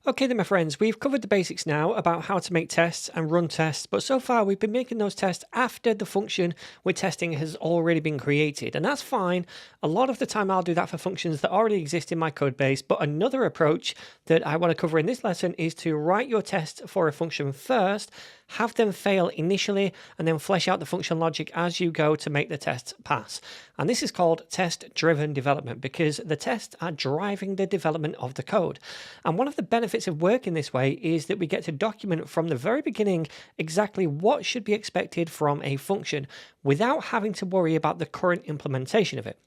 Okay then my friends, we've covered the basics now about how to make tests and run tests, but so far we've been making those tests after the function we're testing has already been created, and that's fine. A lot of the time I'll do that for functions that already exist in my code base, but another approach that I want to cover in this lesson is to write your test for a function first, have them fail initially, and then flesh out the function logic as you go to make the test pass. And this is called test-driven development because the tests are driving the development of the code. And one of the benefits of working this way is that we get to document from the very beginning exactly what should be expected from a function without having to worry about the current implementation of it.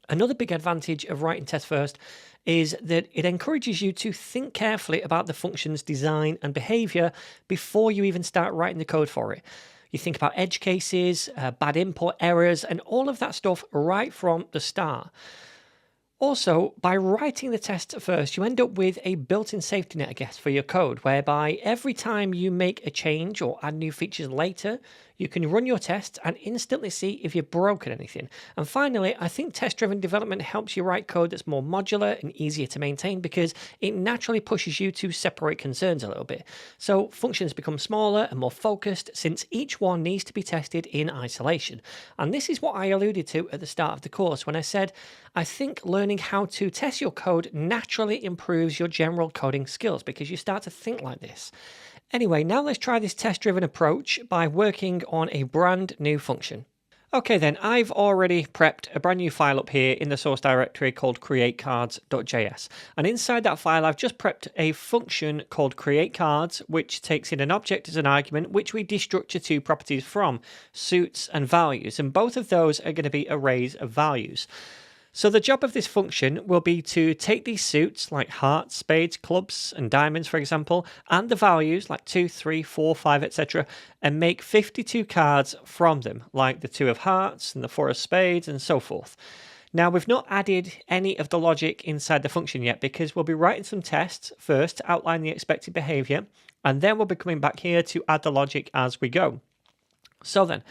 Another big advantage of writing tests first is that it encourages you to think carefully about the function's design and behavior before you even start writing the code for it. You think about edge cases, bad input errors, and all of that stuff right from the start. Also, by writing the test first, you end up with a built-in safety net, I guess, for your code, whereby every time you make a change or add new features later, you can run your tests and instantly see if you've broken anything. And finally, I think test-driven development helps you write code that's more modular and easier to maintain because it naturally pushes you to separate concerns a little bit. So functions become smaller and more focused since each one needs to be tested in isolation. And this is what I alluded to at the start of the course when I said, I think learning how to test your code naturally improves your general coding skills because you start to think like this. Anyway, now let's try this test-driven approach by working on a brand new function. Okay then, I've already prepped a brand new file up here in the source directory called createcards.js. And inside that file, I've just prepped a function called createCards, which takes in an object as an argument, which we destructure two properties from, suits and values. And both of those are going to be arrays of values. So the job of this function will be to take these suits like hearts, spades, clubs, and diamonds, for example, and the values like 2, 3, 4, 5, etc., and make 52 cards from them, like the 2 of hearts and the 4 of spades and so forth. Now, we've not added any of the logic inside the function yet because we'll be writing some tests first to outline the expected behavior, and then we'll be coming back here to add the logic as we go. So then,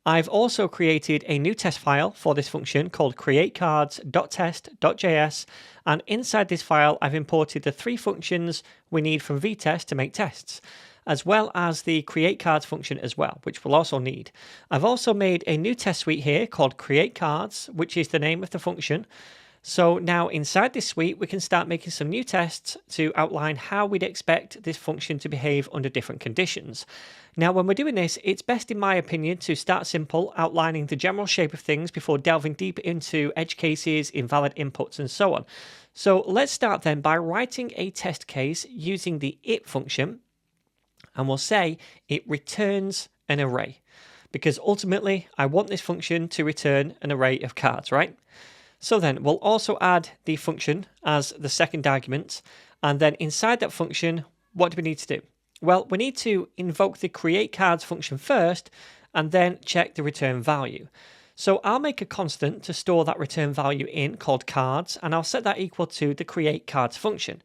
I've also created a new test file for this function called createcards.test.js, and inside this file I've imported the 3 functions we need from Vitest to make tests, as well as the createCards function as well, which we'll also need. I've also made a new test suite here called createCards, which is the name of the function. So now inside this suite, we can start making some new tests to outline how we'd expect this function to behave under different conditions. Now, when we're doing this, it's best, in my opinion, to start simple, outlining the general shape of things before delving deep into edge cases, invalid inputs, and so on. So let's start then by writing a test case using the it function, and we'll say it returns an array, because ultimately I want this function to return an array of cards, right? So then we'll also add the function as the second argument, and then inside that function, what do we need to do? Well, we need to invoke the createCards function first, and then check the return value. So I'll make a constant to store that return value in called cards, and I'll set that equal to the createCards function.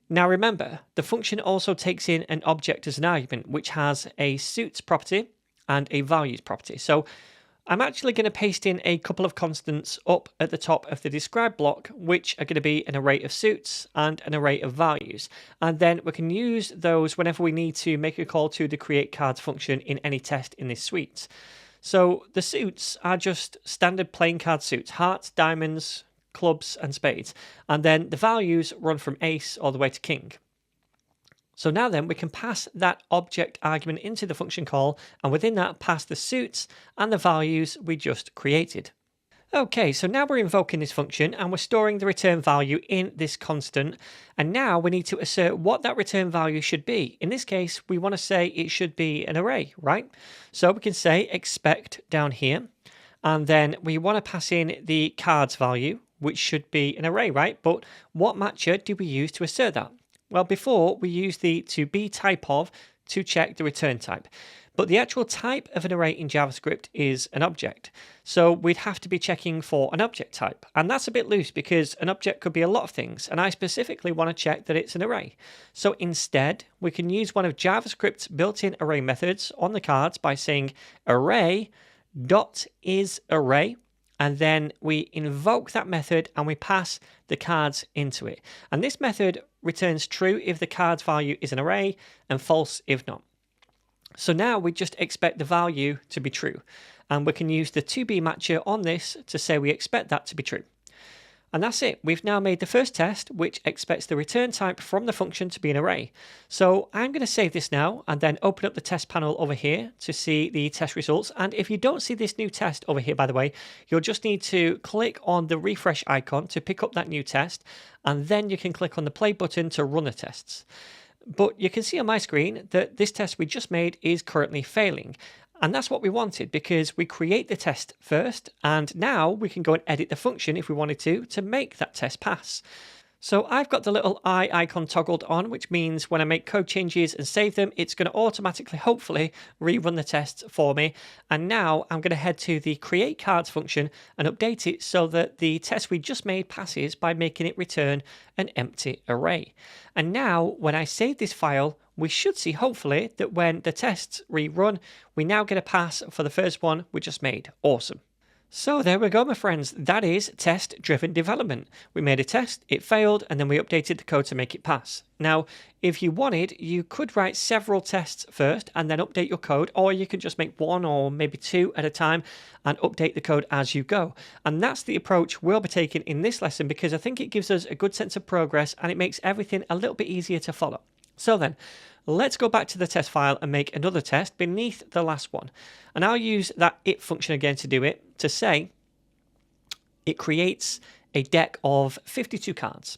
Now remember, the function also takes in an object as an argument, which has a suits property and a values property. So I'm actually going to paste in a couple of constants up at the top of the describe block, which are going to be an array of suits and an array of values. And then we can use those whenever we need to make a call to the createCards function in any test in this suite. So the suits are just standard playing card suits, hearts, diamonds, clubs, and spades. And then the values run from ace all the way to king. So now then we can pass that object argument into the function call, and within that pass the suits and the values we just created. Okay, so now we're invoking this function and we're storing the return value in this constant, and now we need to assert what that return value should be. In this case, we want to say it should be an array, right? So we can say expect down here, and then we want to pass in the cards value, which should be an array, right? But what matcher do we use to assert that? Well, before we used the to-be type of to check the return type, but the actual type of an array in JavaScript is an object. So we'd have to be checking for an object type, and that's a bit loose because an object could be a lot of things, and I specifically want to check that it's an array. So instead, we can use one of JavaScript's built-in array methods on the cards by saying array.isArray, and then we invoke that method and we pass the cards into it. And this method returns true if the cards value is an array and false if not. So now we just expect the value to be true, and we can use the to be matcher on this to say we expect that to be true. And that's it. We've now made the first test, which expects the return type from the function to be an array. So I'm going to save this now and then open up the test panel over here to see the test results. And if you don't see this new test over here, by the way, you'll just need to click on the refresh icon to pick up that new test, and then you can click on the play button to run the tests. But you can see on my screen that this test we just made is currently failing. And that's what we wanted, because we create the test first, and now we can go and edit the function if we wanted to make that test pass. So I've got the little eye icon toggled on, which means when I make code changes and save them, it's going to automatically, hopefully, rerun the tests for me. And now I'm going to head to the create cards function and update it so that the test we just made passes by making it return an empty array. And now when I save this file, we should see, hopefully, that when the tests rerun, we now get a pass for the first one we just made. Awesome. So there we go, my friends. That is test-driven development. We made a test, it failed, and then we updated the code to make it pass. Now, if you wanted, you could write several tests first and then update your code, or you could just make one or maybe two at a time and update the code as you go. And that's the approach we'll be taking in this lesson, because I think it gives us a good sense of progress and it makes everything a little bit easier to follow. So then, let's go back to the test file and make another test beneath the last one. And I'll use that it function again to do it, to say it creates a deck of 52 cards.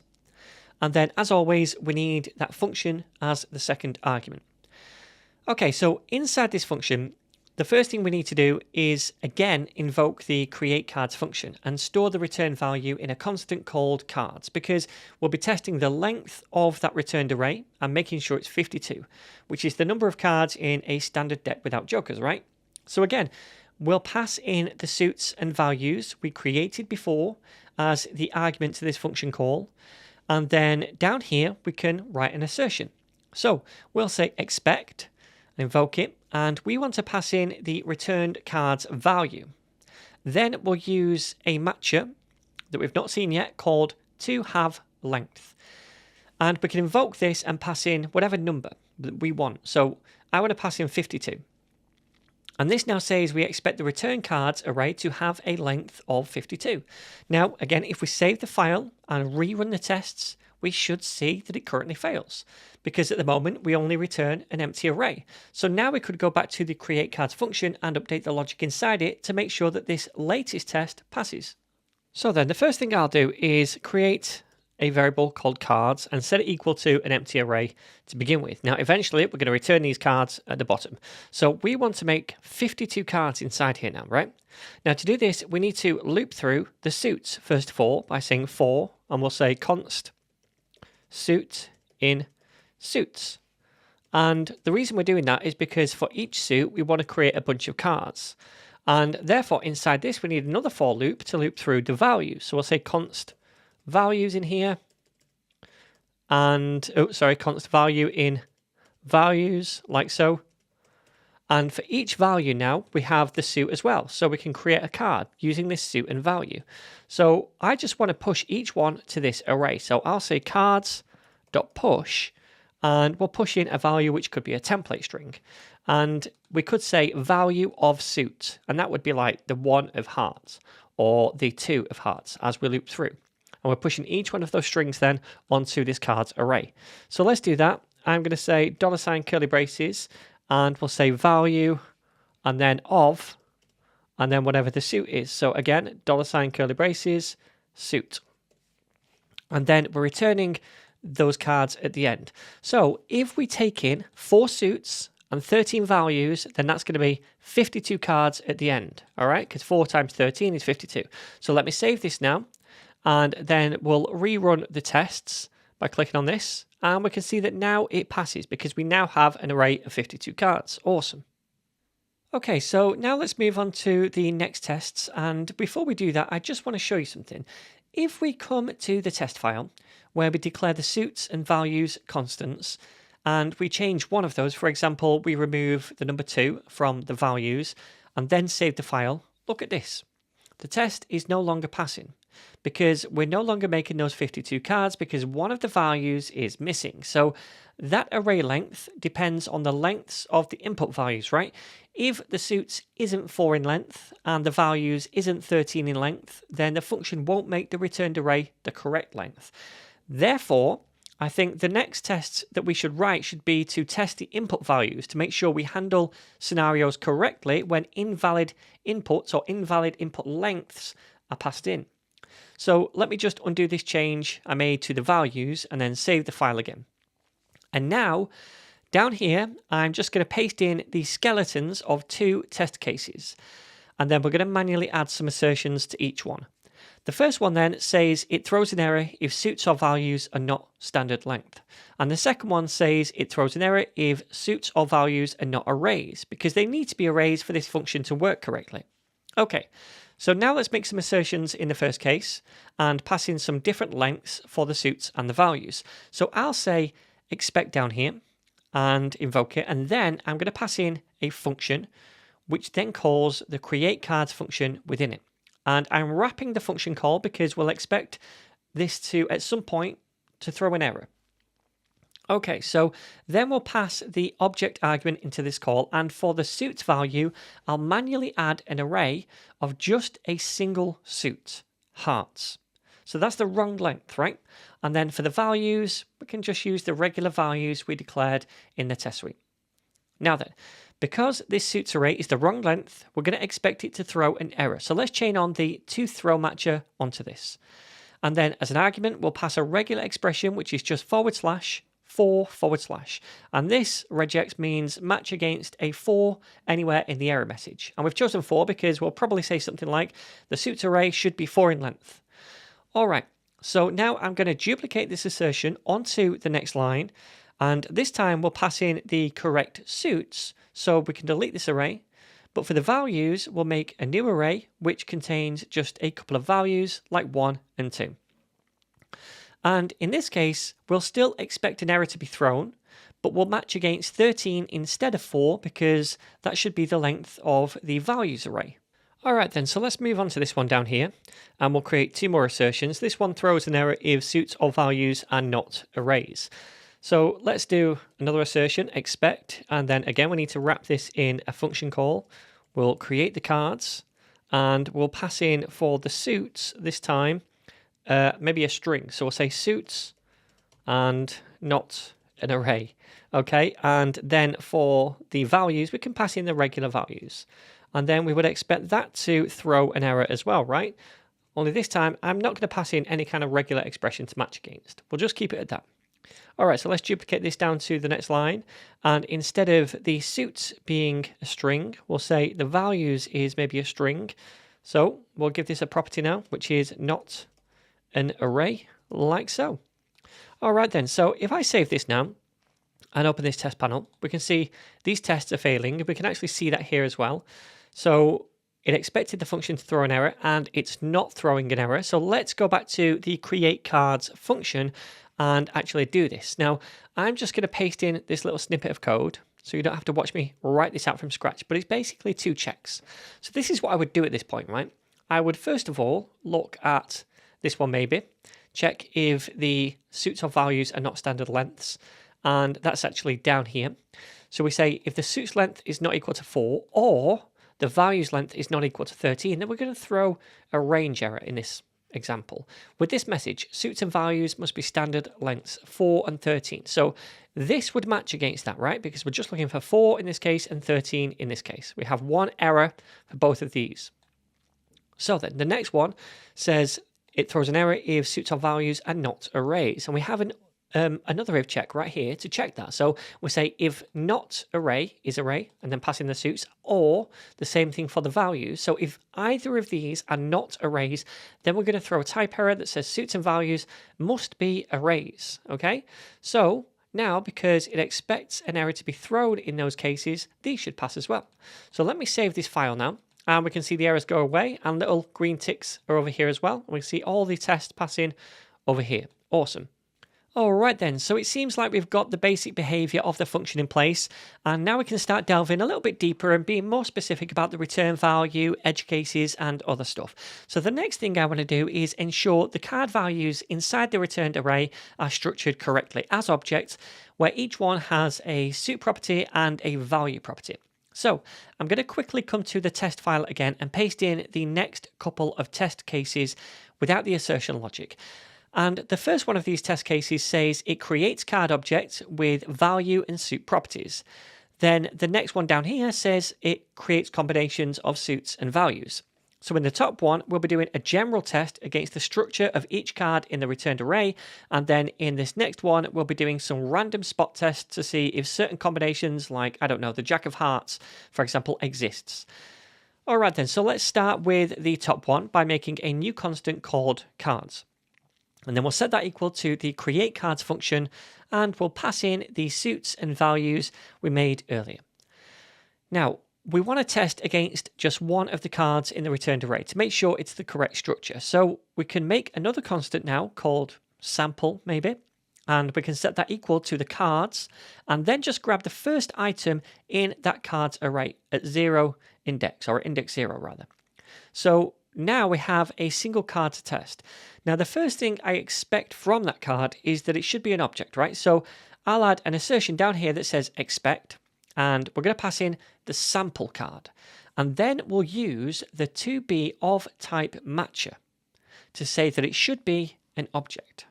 And then, as always, we need that function as the second argument. Okay, so inside this function, the first thing we need to do is, again, invoke the create cards function and store the return value in a constant called cards, because we'll be testing the length of that returned array and making sure it's 52, which is the number of cards in a standard deck without jokers, right? So again, we'll pass in the suits and values we created before as the argument to this function call. And then down here, we can write an assertion. So we'll say expect and invoke it. And we want to pass in the returned cards value. Then we'll use a matcher that we've not seen yet called toHaveLength. And we can invoke this and pass in whatever number that we want. So I want to pass in 52. And this now says we expect the return cards array to have a length of 52. Now, again, if we save the file and rerun the tests, we should see that it currently fails, because at the moment we only return an empty array. So now we could go back to the create cards function and update the logic inside it to make sure that this latest test passes. So then the first thing I'll do is create a variable called cards and set it equal to an empty array to begin with. Now eventually we're going to return these cards at the bottom. So we want to make 52 cards inside here now, right? Now to do this, we need to loop through the suits first of all by saying for, and we'll say const suit in suits. And the reason we're doing that is because for each suit we want to create a bunch of cards, and therefore inside this we need another for loop to loop through the values. So we'll say const values in here, and const value in values, like so. And for each value now we have the suit as well, so we can create a card using this suit and value. So I just want to push each one to this array. So I'll say cards.push, and we'll push in a value which could be a template string. And we could say value of suit, and that would be like the 1 of hearts or the 2 of hearts as we loop through. And we're pushing each one of those strings then onto this cards array. So let's do that. I'm going to say $ curly braces, and we'll say value and then of, and then whatever the suit is. So again, $ curly braces, suit. And then we're returning those cards at the end. So if we take in 4 suits and 13 values, then that's going to be 52 cards at the end. All right, because 4 times 13 is 52. So let me save this now, and then we'll rerun the tests by clicking on this, and we can see that now it passes because we now have an array of 52 cards. Awesome. Okay, so now let's move on to the next tests, and before we do that, I just want to show you something. If we come to the test file where we declare the suits and values constants, and we change one of those, for example, we remove the number 2 from the values and then save the file, look at this. the test is no longer passing because we're no longer making those 52 cards because one of the values is missing. So that array length depends on the lengths of the input values, right? If the suits isn't 4 in length and the values isn't 13 in length, then the function won't make the returned array the correct length. Therefore, I think the next test that we should write should be to test the input values to make sure we handle scenarios correctly when invalid inputs or invalid input lengths are passed in. So let me just undo this change I made to the values and then save the file again. And now, down here, I'm just going to paste in the skeletons of 2 test cases. And then we're going to manually add some assertions to each one. The first one then says it throws an error if suits or values are not standard length. And the second one says it throws an error if suits or values are not arrays, because they need to be arrays for this function to work correctly. Okay, so now let's make some assertions in the first case and pass in some different lengths for the suits and the values. So I'll say expect down here and invoke it, and then I'm going to pass in a function which then calls the create cards function within it. And I'm wrapping the function call because we'll expect this to, at some point, to throw an error. Okay, so then we'll pass the object argument into this call, and for the suits value, I'll manually add an array of just a single suit, hearts. So that's the wrong length, right? And then for the values, we can just use the regular values we declared in the test suite. Now then, because this suits array is the wrong length, we're going to expect it to throw an error. So let's chain on the toThrow onto this. And then as an argument, we'll pass a regular expression, which is just /4/. And this regex means match against a 4 anywhere in the error message. And we've chosen 4 because we'll probably say something like the suits array should be 4 in length. All right, so now I'm going to duplicate this assertion onto the next line. And this time we'll pass in the correct suits, so we can delete this array. But for the values, we'll make a new array which contains just a couple of values like 1 and 2. And in this case, we'll still expect an error to be thrown, but we'll match against 13 instead of 4 because that should be the length of the values array. All right then, so let's move on to this one down here, and we'll create 2 more assertions. This one throws an error if suits or values are not arrays. So let's do another assertion, expect, and then again we need to wrap this in a function call. We'll create the cards, and we'll pass in for the suits this time, maybe a string. So we'll say suits and not an array. Okay, and then for the values, we can pass in the regular values. And then we would expect that to throw an error as well, right? Only this time, I'm not going to pass in any kind of regular expression to match against. We'll just keep it at that. All right, so let's duplicate this down to the next line. And instead of the suits being a string, we'll say the values is maybe a string. So we'll give this a property now, which is not an array, like so. All right then, so if I save this now and open this test panel, we can see these tests are failing. We can actually see that here as well. So it expected the function to throw an error, and it's not throwing an error. So let's go back to the create cards function and actually do this. Now, I'm just going to paste in this little snippet of code, so you don't have to watch me write this out from scratch, but it's basically 2 checks. So this is what I would do at this point, right? I would first of all look at this one maybe, check if the suits or values are not standard lengths, and that's actually down here. So we say if the suits length is not equal to 4, or the values length is not equal to 13, then we're going to throw a range error in this example. With this message, suits and values must be standard lengths 4 and 13. So this would match against that, right? Because we're just looking for 4 in this case and 13 in this case. We have one error for both of these. So then the next one says it throws an error if suits or values are not arrays. And we have another if check right here to check that. So we say if not array is array, and then pass in the suits, or the same thing for the values. So if either of these are not arrays, then we're going to throw a type error that says suits and values must be arrays. Okay, so now because it expects an error to be thrown in those cases, these should pass as well. So let me save this file now, and we can see the errors go away, and little green ticks are over here as well. We can see all the tests passing over here. Awesome. All right then, so it seems like we've got the basic behavior of the function in place, and now we can start delving a little bit deeper and being more specific about the return value, edge cases, and other stuff. So the next thing I want to do is ensure the card values inside the returned array are structured correctly as objects, where each one has a suit property and a value property. So I'm going to quickly come to the test file again and paste in the next couple of test cases without the assertion logic. And the first one of these test cases says it creates card objects with value and suit properties. Then the next one down here says it creates combinations of suits and values. So in the top one, we'll be doing a general test against the structure of each card in the returned array. And then in this next one, we'll be doing some random spot tests to see if certain combinations like, I don't know, the Jack of Hearts, for example, exists. All right then, so let's start with the top one by making a new constant called cards. And then we'll set that equal to the create cards function, and we'll pass in the suits and values we made earlier. Now, we want to test against just one of the cards in the returned array to make sure it's the correct structure. So we can make another constant now called sample, maybe, and we can set that equal to the cards, and then just grab the first item in that cards array at 0 index, or index 0 rather. So now we have a single card to test. Now, the first thing I expect from that card is that it should be an object, right? So I'll add an assertion down here that says expect, and we're going to pass in the sample card. And then we'll use the to-be of type matcher to say that it should be an object.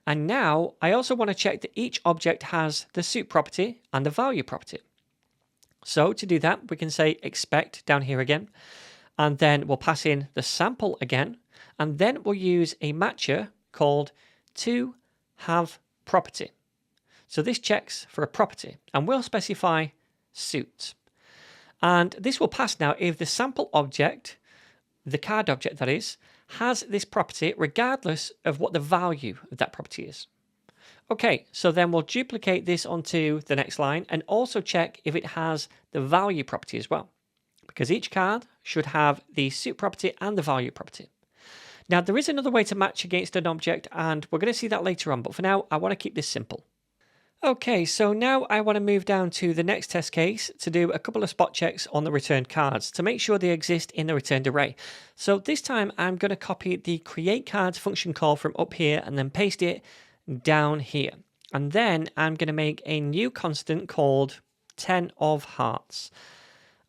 And now I also want to check that each object has the suit property and the value property. So to do that, we can say expect down here again. And then we'll pass in the sample again, and then we'll use a matcher called to have property. So this checks for a property, and we'll specify suit. And this will pass now if the sample object, the card object that is, has this property regardless of what the value of that property is. Okay, so then we'll duplicate this onto the next line and also check if it has the value property as well, because each card should have the suit property and the value property. Now, there is another way to match against an object, and we're going to see that later on, but for now, I want to keep this simple. Okay, so now I want to move down to the next test case to do a couple of spot checks on the returned cards to make sure they exist in the returned array. So this time, I'm going to copy the create cards function call from up here and then paste it down here. And then I'm going to make a new constant called 10 of hearts.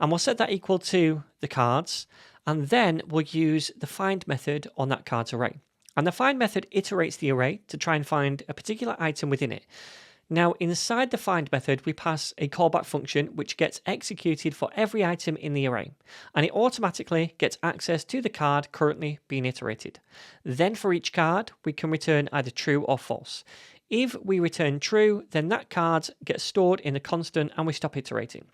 And we'll set that equal to the cards, and then we'll use the find method on that cards array. And the find method iterates the array to try and find a particular item within it. Now, inside the find method, we pass a callback function which gets executed for every item in the array, and it automatically gets access to the card currently being iterated. Then for each card, we can return either true or false. If we return true, then that card gets stored in the constant and we stop iterating.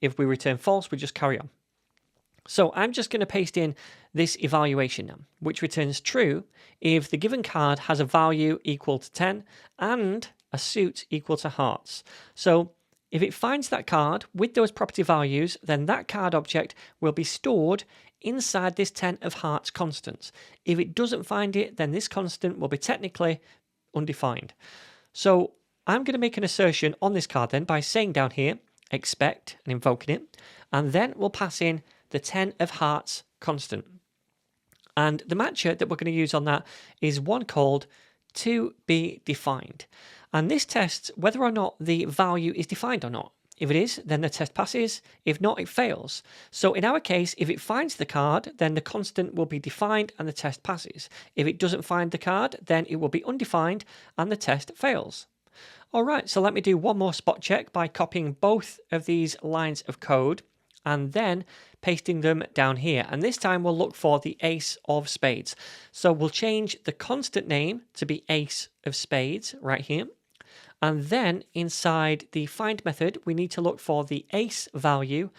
If we return false, we just carry on. So I'm just going to paste in this evaluation now, which returns true if the given card has a value equal to 10 and a suit equal to hearts. So if it finds that card with those property values, then that card object will be stored inside this 10 of hearts constant. If it doesn't find it, then this constant will be technically undefined. So I'm going to make an assertion on this card then by saying down here, expect, and invoking it, and then we'll pass in the 10 of hearts constant. And the matcher that we're going to use on that is one called to be defined. And this tests whether or not the value is defined or not. If it is, then the test passes. If not, it fails. So in our case, if it finds the card, then the constant will be defined and the test passes. If it doesn't find the card, then it will be undefined and the test fails. All right, so let me do one more spot check by copying both of these lines of code and then pasting them down here. And this time we'll look for the ace of spades. So we'll change the constant name to be ace of spades right here. And then inside the find method, we need to look for the ace value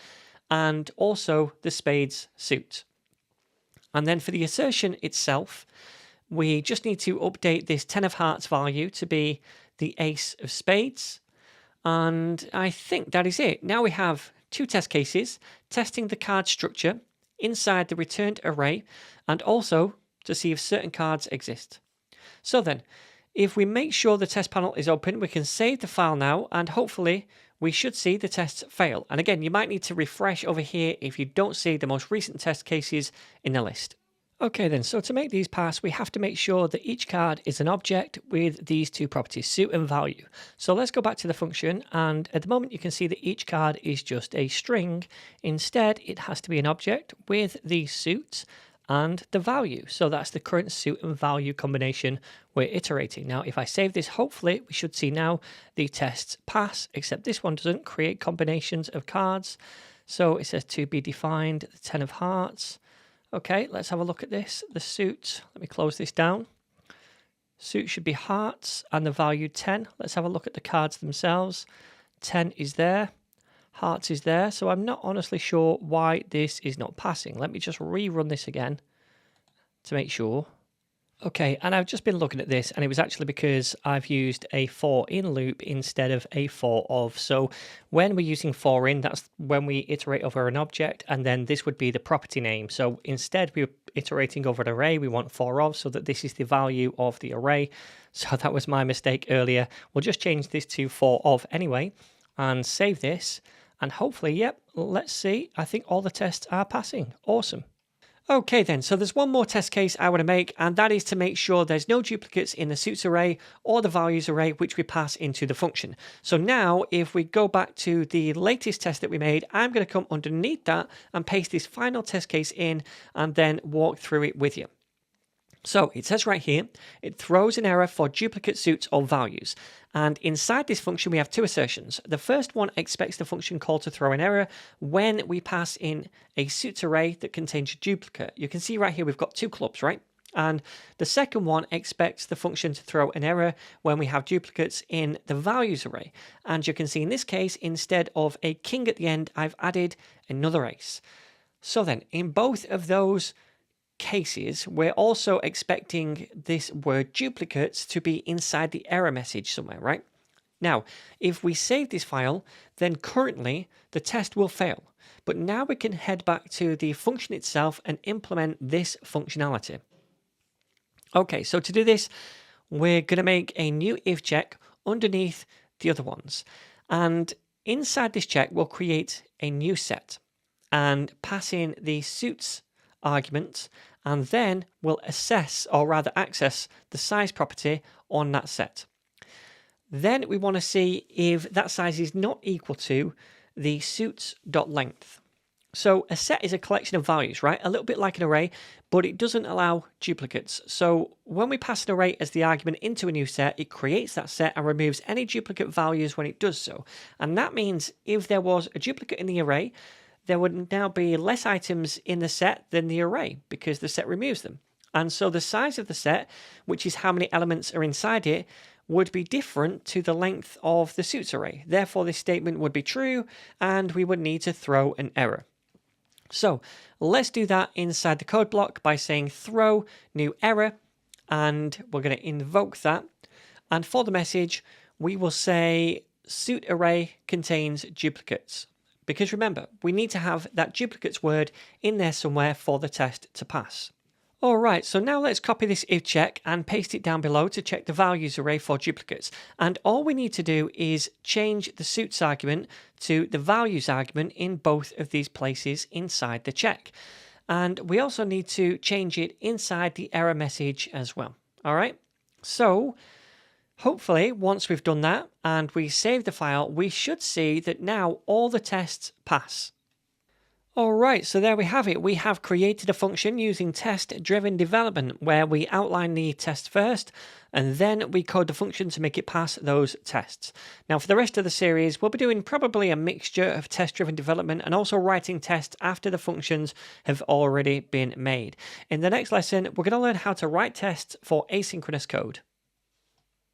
and also the spades suit. And then for the assertion itself, we just need to update this 10 of hearts value to be the ace of spades. And I think that is it. Now we have two test cases, testing the card structure inside the returned array and also to see if certain cards exist. So then, If we make sure the test panel is open, we can save the file now, and hopefully we should see the tests fail. And again, you might need to refresh over here if you don't see the most recent test cases in the list. Okay then, so to make these pass, we have to make sure that each card is an object with these two properties, suit and value. So let's go back to the function, and at the moment you can see that each card is just a string. Instead, it has to be an object with the suit and the value. So that's the current suit and value combination we're iterating. Now, if I save this, hopefully we should see now the tests pass, except this one doesn't create combinations of cards. So it says to be defined, the 10 of hearts. Okay, let's have a look at this. The suit, let me close this down. Suit should be hearts and the value 10. Let's have a look at the cards themselves. 10 is there, hearts is there. So I'm not honestly sure why this is not passing. Let me just rerun this again to make sure. Okay, and I've just been looking at this, and it was actually because I've used a for in loop instead of a for of. So when we're using for in, that's when we iterate over an object, and then this would be the property name. So instead we're iterating over an array, we want for of, so that this is the value of the array. So that was my mistake earlier. We'll just change this to for of anyway, and save this, and hopefully, yep, let's see. I think all the tests are passing. Awesome. Okay then, so there's one more test case I want to make, and that is to make sure there's no duplicates in the suits array or the values array which we pass into the function. So now if we go back to the latest test that we made, I'm going to come underneath that and paste this final test case in and then walk through it with you. So it says right here, it throws an error for duplicate suits or values. And inside this function, we have two assertions. The first one expects the function call to throw an error when we pass in a suits array that contains a duplicate. You can see right here, we've got two clubs, right? And the second one expects the function to throw an error when we have duplicates in the values array. And you can see in this case, instead of a king at the end, I've added another ace. So then in both of those cases, we're also expecting this word duplicates to be inside the error message somewhere, right? Now, if we save this file, then currently the test will fail. But now we can head back to the function itself and implement this functionality. Okay, so to do this, we're going to make a new if check underneath the other ones. And inside this check, we'll create a new set and pass in the suits argument, and then we'll assess, or rather access, the size property on that set. Then we want to see if that size is not equal to the suits.length. So a set is a collection of values, right? A little bit like an array, but it doesn't allow duplicates. So when we pass an array as the argument into a new set, it creates that set and removes any duplicate values when it does so. And that means if there was a duplicate in the array, there would now be less items in the set than the array because the set removes them. And so the size of the set, which is how many elements are inside it, would be different to the length of the suits array. Therefore, this statement would be true and we would need to throw an error. So let's do that inside the code block by saying throw new error, and we're going to invoke that. And for the message, we will say suit array contains duplicates. Because remember, we need to have that duplicates word in there somewhere for the test to pass. All right, so now let's copy this if check and paste it down below to check the values array for duplicates. And all we need to do is change the suits argument to the values argument in both of these places inside the check. And we also need to change it inside the error message as well. All right, so hopefully once we've done that and we save the file, we should see that now all the tests pass. All right, so there we have it. We have created a function using test-driven development where we outline the test first and then we code the function to make it pass those tests. Now for the rest of the series, we'll be doing probably a mixture of test-driven development and also writing tests after the functions have already been made. In the next lesson, we're going to learn how to write tests for asynchronous code.